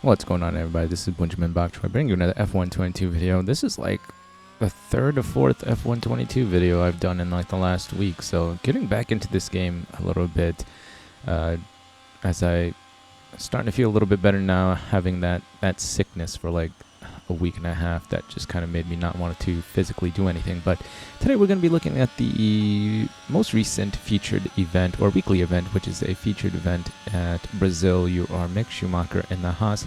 What's going on, everybody? This is Benjamin Bach. I bring you another F122 video. This is like the third or fourth F122 video I've done in like the last week. So getting back into this game a little bit, as I starting to feel a little bit better now, having that sickness for like a week and a half that just kind of made me not want to physically do anything. But today we're going to be looking at the most recent featured event or weekly event, which is a featured event at Brazil. You are Mick Schumacher in the Haas,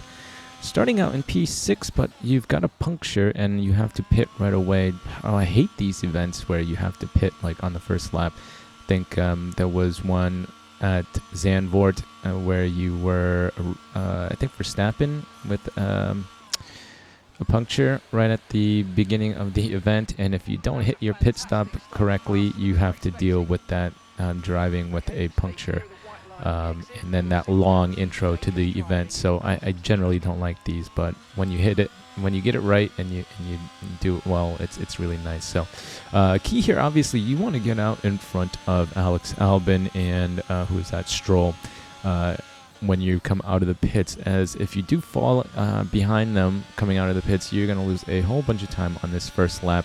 starting out in P6, but you've got a puncture and you have to pit right away. Oh, I hate these events where you have to pit like on the first lap. I think there was one at Zandvoort where you were, I think, Verstappen with a puncture right at the beginning of the event, and if you don't hit your pit stop correctly, you have to deal with that driving with a puncture, and then that long intro to the event. So I generally don't like these, but when you hit it, when you get it right and you do it well, it's really nice. So key here, obviously, you want to get out in front of Alex Albon and who is that, Stroll, when you come out of the pits, as if you do fall behind them coming out of the pits, you're going to lose a whole bunch of time on this first lap.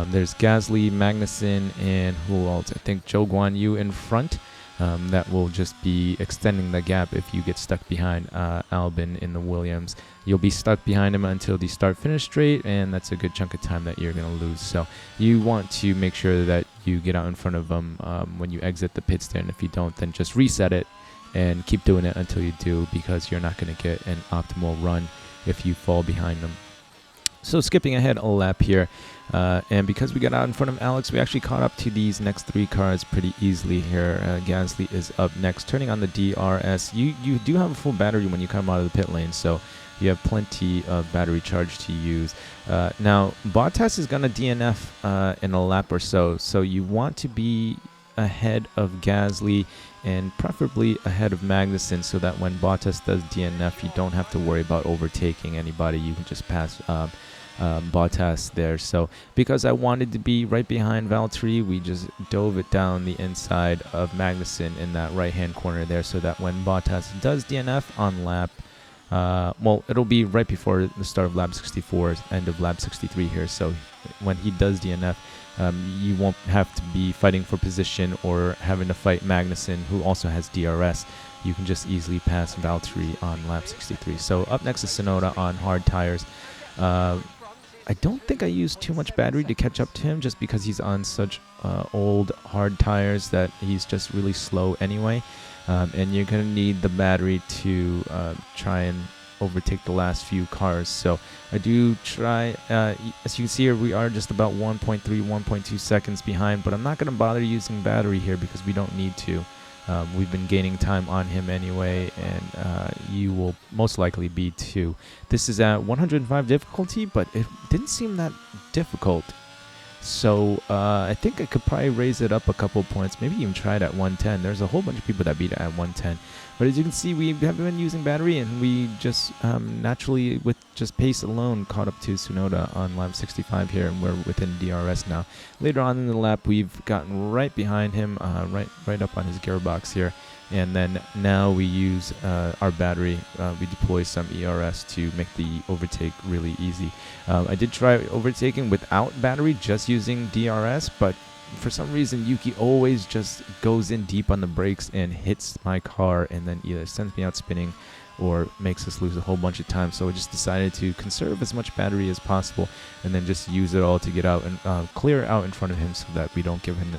There's Gasly, Magnussen, and who else? I think Zhou Guan Yu in front. That will just be extending the gap if you get stuck behind Albon in the Williams. You'll be stuck behind him until the start-finish straight, and that's a good chunk of time that you're going to lose. So you want to make sure that you get out in front of them when you exit the pits there, and if you don't, then just reset it and keep doing it until you do, because you're not going to get an optimal run if you fall behind them. So skipping ahead a lap here, and because we got out in front of Alex, we actually caught up to these next three cars pretty easily here. Gasly is up next, turning on the DRS. You do have a full battery when you come out of the pit lane, so you have plenty of battery charge to use. Now, Bottas is going to DNF in a lap or so, so you want to be ahead of Gasly and preferably ahead of Magnussen, so that when Bottas does DNF, you don't have to worry about overtaking anybody. You can just pass Bottas there. So because I wanted to be right behind Valtteri, we just dove it down the inside of Magnussen in that right-hand corner there, so that when Bottas does DNF on lap, well, it'll be right before the start of lap 64, end of lap 63 here. So when he does DNF, you won't have to be fighting for position or having to fight Magnussen, who also has DRS. You can just easily pass Valtteri on lap 63. So up next is Tsunoda on hard tires. I don't think I used too much battery to catch up to him, just because he's on such old hard tires that he's just really slow anyway. And you're going to need the battery to try and overtake the last few cars. So I do try, as you can see here, we are just about 1.3, 1.2 seconds behind, but I'm not going to bother using battery here because we don't need to. We've been gaining time on him anyway, and you will most likely be too. This is at 105 difficulty, but it didn't seem that difficult. So I think I could probably raise it up a couple points, maybe even try it at 110. There's a whole bunch of people that beat it at 110. But as you can see, we haven't been using battery, and we just naturally, with just pace alone, caught up to Tsunoda on lap 65 here, and we're within DRS now. Later on in the lap, we've gotten right behind him, right up on his gearbox here. And then now we use our battery. We deploy some ERS to make the overtake really easy. I did try overtaking without battery, just using DRS, but for some reason Yuki always just goes in deep on the brakes and hits my car, and then either sends me out spinning or makes us lose a whole bunch of time. So I just decided to conserve as much battery as possible and then just use it all to get out and clear out in front of him, so that we don't give him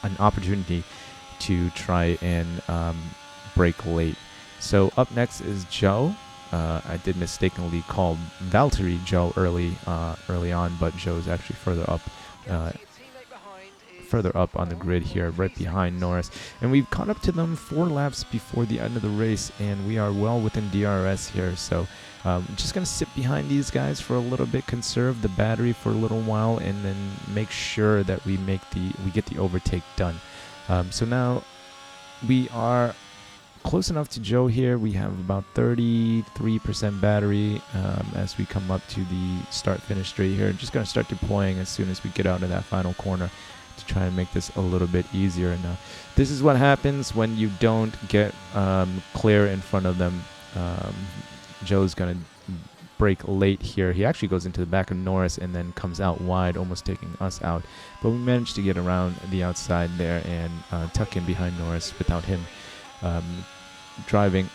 an opportunity to try and brake late. So up next is Zhou. I did mistakenly call Valtteri Zhou early on, but Zhou's actually further up on the grid here, right behind Norris. And we've caught up to them 4 laps before the end of the race, and we are well within DRS here. So just going to sit behind these guys for a little bit, conserve the battery for a little while, and then make sure that we get the overtake done. So now we are close enough to Joe here. We have about 33% battery as we come up to the start-finish straight here. Just going to start deploying as soon as we get out of that final corner to try and make this a little bit easier. Now, this is what happens when you don't get clear in front of them Joe's going to brake late here. He actually goes into the back of Norris and then comes out wide, almost taking us out. But we managed to get around the outside there and tuck in behind Norris without him driving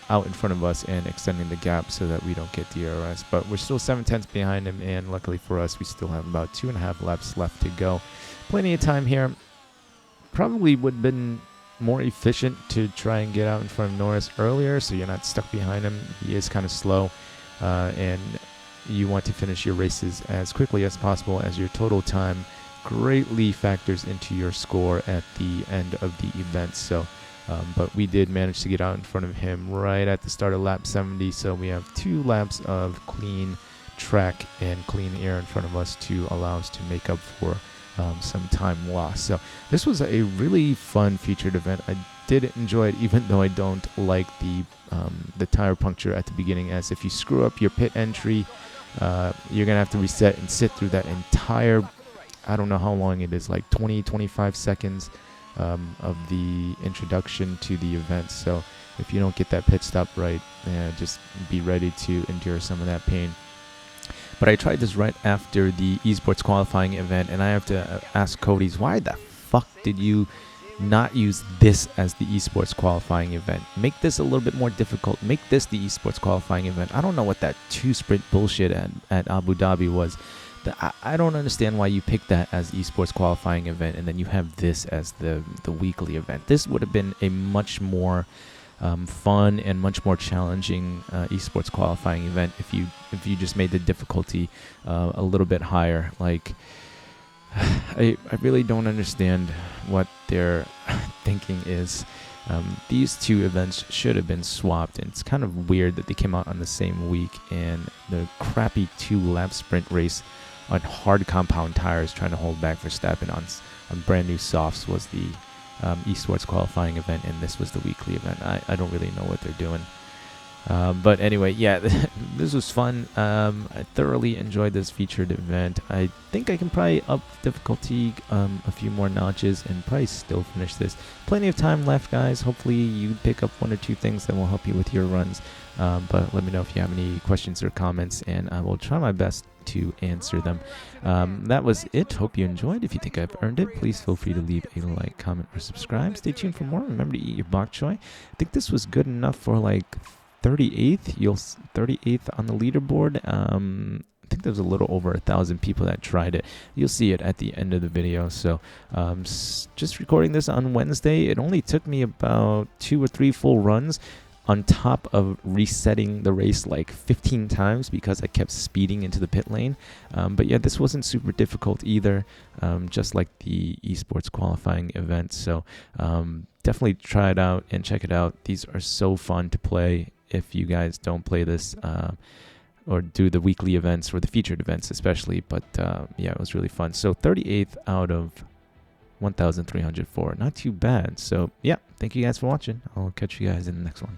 out in front of us and extending the gap so that we don't get DRS. But we're still 7/10 behind him, and luckily for us, we still have about 2.5 laps left to go. Plenty of time here. Probably would have been more efficient to try and get out in front of Norris earlier so you're not stuck behind him. He is kind of slow, and you want to finish your races as quickly as possible, as your total time greatly factors into your score at the end of the event. So but we did manage to get out in front of him right at the start of lap 70, so we have 2 laps of clean track and clean air in front of us to allow us to make up for some time lost. So this was a really fun featured event. I did enjoy it, even though I don't like the tire puncture at the beginning, as if you screw up your pit entry, you're gonna have to reset and sit through that entire, I don't know how long it is, like 20-25 seconds of the introduction to the event. So if you don't get that pit stop right, just be ready to endure some of that pain. But I tried this right after the esports qualifying event, and I have to ask Cody's, why the fuck did you not use this as the esports qualifying event? Make this a little bit more difficult. Make this the esports qualifying event. I don't know what that 2-sprint bullshit at Abu Dhabi was. I don't understand why you picked that as esports qualifying event and then you have this as the weekly event. This would have been a much more fun and much more challenging esports qualifying event if you just made the difficulty a little bit higher. Like, I really don't understand what their thinking is. These 2 events should have been swapped, and it's kind of weird that they came out on the same week, and the crappy 2-lap sprint race on hard compound tires trying to hold back Verstappen on brand new softs was the esports qualifying event, and this was the weekly event. I don't really know what they're doing. But anyway, yeah, this was fun. I thoroughly enjoyed this featured event. I think I can probably up difficulty a few more notches and probably still finish this. Plenty of time left, guys. Hopefully you pick up 1 or 2 things that will help you with your runs. But let me know if you have any questions or comments, and I will try my best to answer them. That was it. Hope you enjoyed. If you think I've earned it, please feel free to leave a like, comment, or subscribe. Stay tuned for more. Remember to eat your bok choy. I think this was good enough for like 38th. 38th on the leaderboard. I think there was a little over 1,000 people that tried it. You'll see it at the end of the video. So just recording this on Wednesday, it only took me about 2 or 3 full runs, on top of resetting the race like 15 times because I kept speeding into the pit lane. But yeah, this wasn't super difficult either, just like the esports qualifying event. So definitely try it out and check it out. These are so fun to play if you guys don't play this or do the weekly events or the featured events especially. But yeah, it was really fun. So 38th out of 1,304. Not too bad. So yeah, thank you guys for watching. I'll catch you guys in the next one.